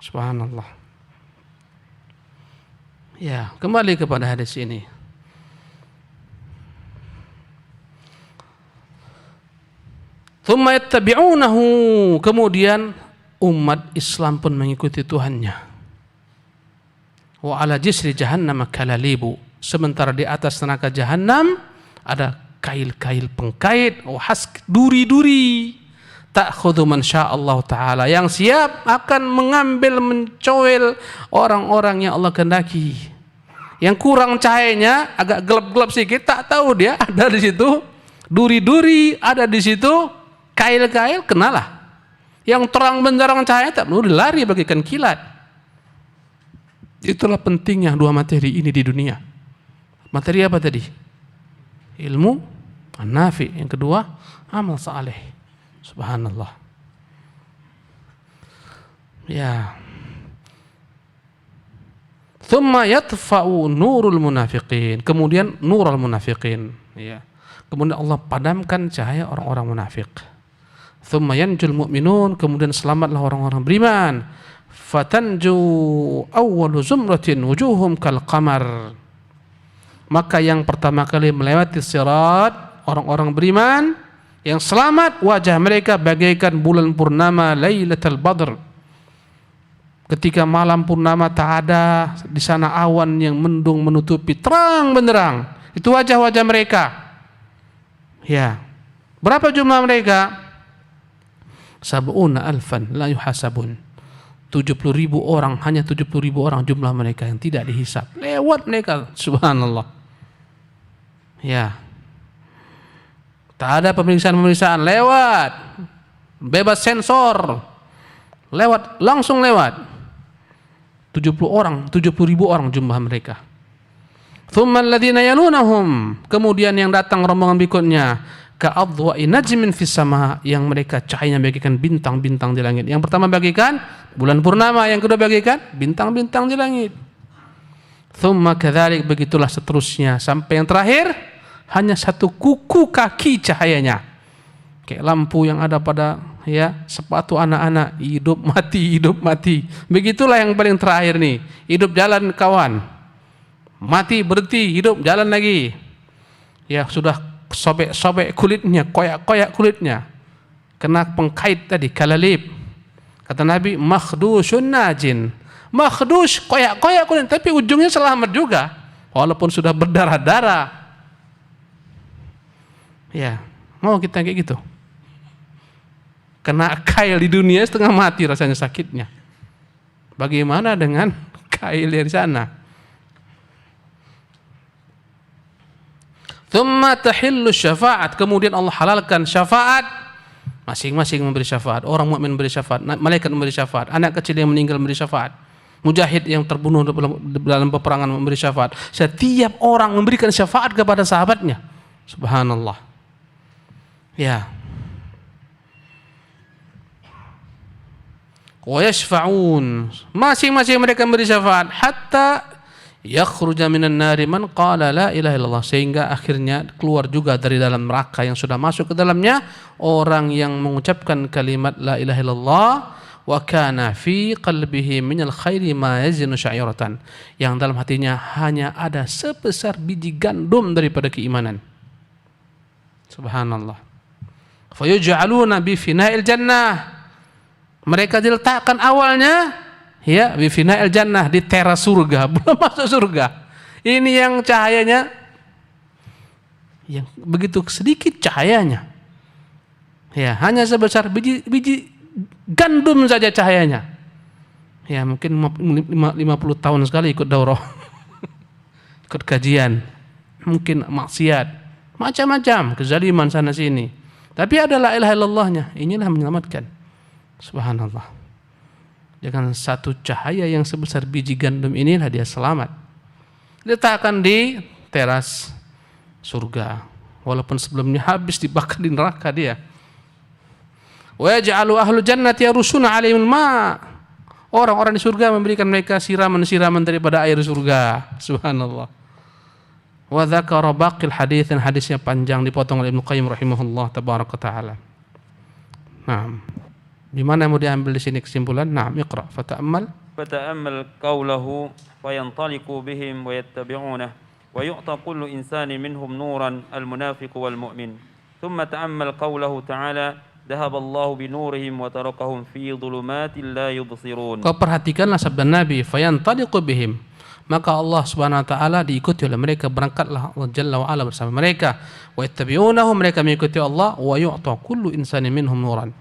Speaker 1: Subhanallah. Ya, kembali kepada hadis ini. Tsumma yattabi'unahu, kemudian umat Islam pun mengikuti Tuhannya. Wa ala jisri jahannam kalalibu, sementara di atas neraka jahanam ada kail-kail pengkait, duri-duri. ta'khudhu man sya'allahu ta'ala, yang siap akan mengambil, mencoel orang-orang yang Allah kehendaki. Yang kurang cahayanya, agak gelap-gelap sedikit, tak tahu dia ada di situ, duri-duri ada di situ, kail-kail, kenalah. Yang terang benderang cahaya tak perlu lari bagikan kilat. Itulah pentingnya dua materi ini di dunia. Materi apa tadi? Ilmu an-nafi, yang kedua amal saleh. Subhanallah. Ya. Thumma yatfa'u nurul munafiqin. Kemudian nurul munafiqin. Ya. Kemudian Allah padamkan cahaya orang-orang munafik. Thumma yanjul mu'minun. Kemudian selamatlah orang-orang beriman. Fatanju awwalu zumratin wujuhum kal qamar. Maka yang pertama kali melewati sirat orang-orang beriman, yang selamat wajah mereka bagaikan bulan purnama Lailatul Badr. Ketika malam purnama tak ada di sana awan yang mendung menutupi, terang benderang. Itu wajah-wajah mereka. Ya. Berapa jumlah mereka? 70.000 la yuhasabun. 70.000 orang, hanya 70.000 orang jumlah mereka yang tidak dihisab. Lewat mereka, subhanallah. Ya. Tak ada pemeriksaan-pemeriksaan, lewat. Bebas sensor. Lewat, langsung lewat. 70.000 orang jumlah mereka. Thumma alladhina yalunahum, kemudian yang datang rombongan berikutnya, ka'adwa'i najmin fis sama, yang mereka cahayanya bagaikan bintang-bintang di langit. Yang pertama bagaikan bulan purnama, yang kedua bagaikan bintang-bintang di langit. Thumma kadzalik, begitulah seterusnya sampai yang terakhir hanya satu kuku kaki cahayanya. Kayak lampu yang ada pada sepatu anak-anak, hidup mati. Begitulah yang paling terakhir nih. Hidup jalan kawan. Mati berhenti, hidup jalan lagi. Ya sudah sobek-sobek kulitnya, koyak-koyak kulitnya. Kena pengkait tadi, kalalib. Kata Nabi, makhdushun najin. Makhdush, koyak-koyak kulit, tapi ujungnya selamat juga. Walaupun sudah berdarah-darah. Ya, mau kita kayak gitu. Kena kail di dunia setengah mati rasanya sakitnya. Bagaimana dengan kail dari sana? Thumma tahillu syafa'at, kemudian Allah halalkan syafaat. Masing-masing memberi syafaat. Orang mukmin memberi syafaat, malaikat memberi syafaat, anak kecil yang meninggal memberi syafaat, mujahid yang terbunuh dalam peperangan memberi syafaat. Setiap orang memberikan syafaat kepada sahabatnya. Subhanallah. Ya. Wa yashfa'un, masing-masing mereka memberi syafaat hatta yakhruja minan nari man qala la ilaha illallah, sehingga akhirnya keluar juga dari dalam neraka yang sudah masuk ke dalamnya orang yang mengucapkan kalimat la ilaha illallah wa kana fi qalbihi minal khairi ma yazinu sya'iratan, yang dalam hatinya hanya ada sebesar biji gandum daripada keimanan. Subhanallah. Fayuj'aluna bi fina'il jannah, mereka diletakkan awalnya bi fina'il jannah, di teras surga, belum masuk surga. Ini yang cahayanya yang begitu sedikit cahayanya. Ya, hanya sebesar biji gandum saja cahayanya. Ya, mungkin 50 tahun sekali ikut daurah. Ikut kajian. Mungkin maksiat, macam-macam, kezaliman sana sini. Tapi ada la ilaha illallahnya, inilah menyelamatkan. Subhanallah. Dengan satu cahaya yang sebesar biji gandum inilah dia selamat. Diletakkan di teras surga, walaupun sebelumnya habis dibakar di neraka dia. Wa yaj'alu ahlul jannati yarusuna 'alaihim ma', orang-orang di surga memberikan mereka siraman-siraman daripada air surga. Subhanallah. Wa dzakara baqil hadits, dan hadisnya panjang dipotong oleh Ibnu Qayyim rahimahullah tabaraka taala. Nah, di mana mau diambil di sini kesimpulan? Nah, iqra fata'ammal.
Speaker 2: Fata'ammal qawlahu fayantaliqu bihim wa yattabi'unah wa yu'ta kullu insani minhum nuran al-munafiq wal mu'min. Thumma ta'ammal qawlahu ta'ala dhahaballahu binurihim wa tarakahum fi dhulumatin la yubsirun. Kau perhatikanlah sabda Nabi, fayantaliqu bihim, maka Allah Subhanahu wa taala diikuti oleh mereka, berangkatlah Allah Jalla wa ala bersama mereka. Wa yattabi'unahu, mereka mengikuti Allah, wa yu'ta kullu insani minhum nuran.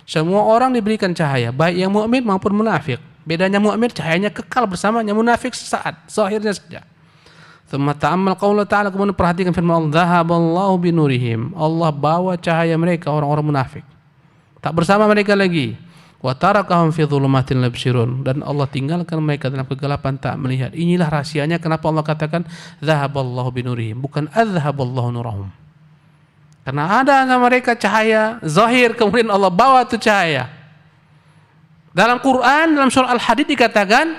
Speaker 1: Semua orang diberikan cahaya, baik yang mukmin maupun munafik. Bedanya mukmin cahayanya kekal bersamanya, munafik sesaat, zahirnya saja. Tsumma ta'ammal qaula ta'ala, kemudian perhatikan firman Allah, "Dzahaballahu binurihim." Allah bawa cahaya mereka, orang-orang munafik. Tak bersama mereka lagi. Wa tarakahum fi dhulumatin la yubsirun, dan Allah tinggalkan mereka dalam kegelapan tak melihat. Inilah rahasianya kenapa Allah katakan dzahaballahu binurihim, bukan adzhaballahu nurahum. Karena ada sama mereka cahaya zahir, kemudian Allah bawa itu cahaya. Dalam Quran, dalam surah Al-Hadid dikatakan,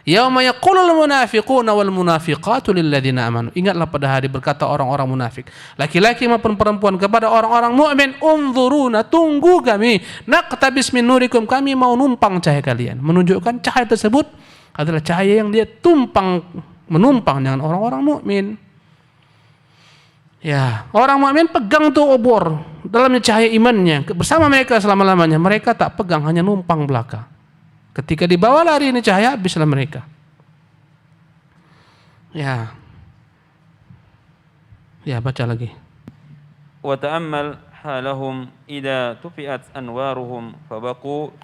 Speaker 1: yauma yaqulul munafiquna wal munafiqatu lil ladzina amanu. Ingatlah pada hari berkata orang-orang munafik, laki-laki maupun perempuan, kepada orang-orang mukmin, unzuruna, tunggu kami, naqtabis min nurikum, kami mau numpang cahaya kalian. Menunjukkan cahaya tersebut adalah cahaya yang dia menumpang dengan orang-orang mukmin. Ya, orang mukmin pegang tuh obor, dalamnya cahaya imannya bersama mereka selama-lamanya. Mereka tak pegang, hanya numpang belaka. Ketika dibawa lari ini cahaya, habislah mereka. Ya. Ya, baca lagi.
Speaker 2: Wa ta'ammal halahum idza tufiat anwaruhum fabaqu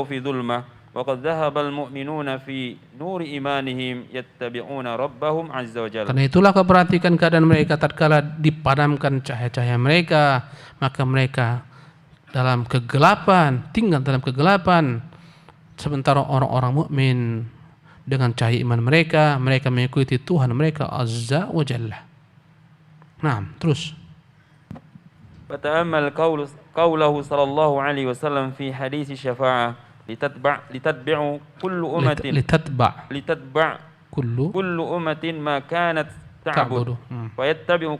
Speaker 2: fi dhulmah wa qad dhahaba al-mu'minuna fi nuri imanihim yattabi'una rabbahum 'azza wa jalla.
Speaker 1: Karena itulah kau perhatikan keadaan mereka tatkala dipadamkan cahaya-cahaya mereka, maka mereka dalam kegelapan, tinggal dalam kegelapan. Sementara orang-orang mukmin dengan cahaya iman mereka, mereka mengikuti Tuhan mereka azza wa jalla. Nah, terus.
Speaker 2: Fata'ammal qawlahu sallallahu alaihi wasallam fi hadits syafa'ah litadbi'u kullu ummatin kullu ummatin ma kanat ta'budu fayattabi'u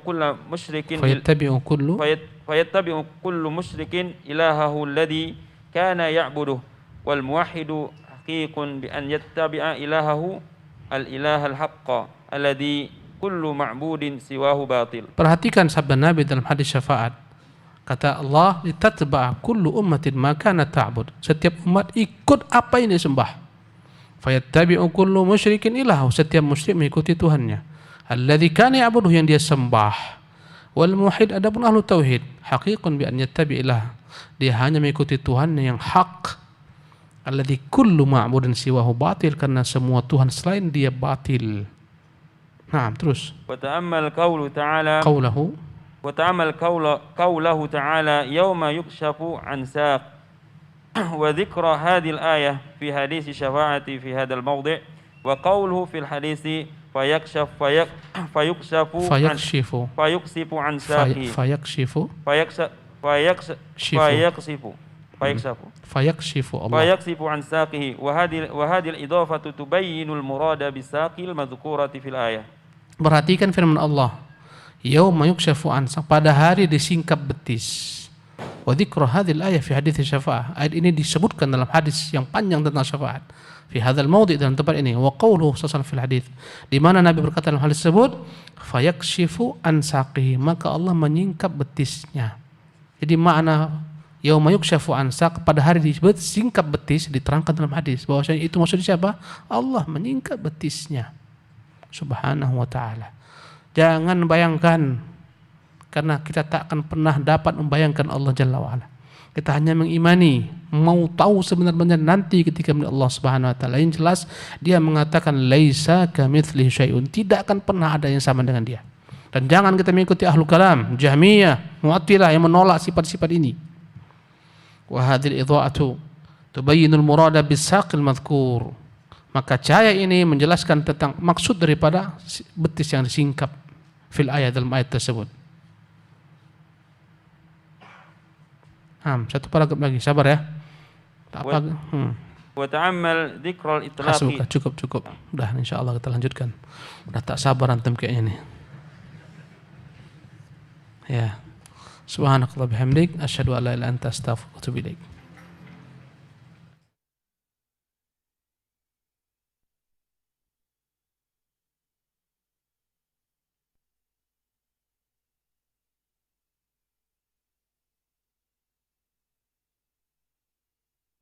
Speaker 2: kullu musyrikin ilahahu alladhi kana ya'buduhu wal muwahhidu haqiqun bi an yattabi'a ilahahu al ilahal haqqa alladhi kullu ma'budin siwahu batil.
Speaker 1: Perhatikan sabda Nabi dalam hadis syafaat. Kata Allah, litatba'a kullu ummatin ma kanat ta'bud. Setiap umat ikut apa yang disembah. Fayattabi'u kullu musyrikin ilahu. Setiap musyrik mengikuti Tuhannya. Alladzi kana ya'buduhu, yang dia sembah. Wal muwahhid, adapun ahlu tauhid, haqiqun bi an yattabi' ilah. Dia hanya mengikuti Tuhannya yang hak. Alladzi kullu ma'budin siwahu batil, karena semua Tuhan selain dia batil. Nah, terus.
Speaker 2: Wa ta'ammal qawlu ta'ala. وتعمل قوله تعالى يوم يكشف عن ساق وذكر هذه الآية في حديث الشفاعة في هذا الموضع وقوله في الحديث فيكشف عن ساقه فيكشف عن ساقه وهذه الإضافة تبين المراد بالساق المذكورة في الآية.
Speaker 1: Perhatikan firman Allah, yauma yukshafu an, pada hari disingkap betis. Wa dzikru hadhil ayah fi hadits syafaah. Ayat ini disebutkan dalam hadis yang panjang tentang syafaat. Fi hadzal mawdi', dalam tempat ini. Wa qauluhu sallallahu fil hadits, di mana Nabi berkata dalam hadis tersebut, fayakshifu an saqihi, maka Allah menyingkap betisnya. Jadi makna yauma yukshafu an saq, pada hari disingkap betis, diterangkan dalam hadis bahwasanya itu maksudnya siapa? Allah menyingkap betisnya. Subhanahu wa ta'ala. Jangan bayangkan, karena kita tak akan pernah dapat membayangkan Allah Jalla wa'ala. Kita hanya mengimani, mau tahu sebenarnya nanti ketika melihat Allah Subhanahu wa ta'ala. Yang jelas dia mengatakan laisa kamitslihi syai'un, tidak akan pernah ada yang sama dengan dia. Dan jangan kita mengikuti ahlu kalam, Jahmiyah, Mu'attilah yang menolak sifat-sifat ini. Wa hadhil idha'atu tubayyinul murada bis-saqil madhkur. Maka cahaya ini menjelaskan tentang maksud daripada betis yang disingkap fil ayat, dalam ayat tersebut. Satu paragraf lagi, sabar ya.
Speaker 2: Wa ta'ammal dzikral itlaqi.
Speaker 1: Cukup. Udah, insyaallah kita lanjutkan. Udah tak sabar antum kayaknya nih. Ya. Subhanakallah bihamdik, asyhadu an la ilaha illa anta, astaghfiruka wa atubu ilaik.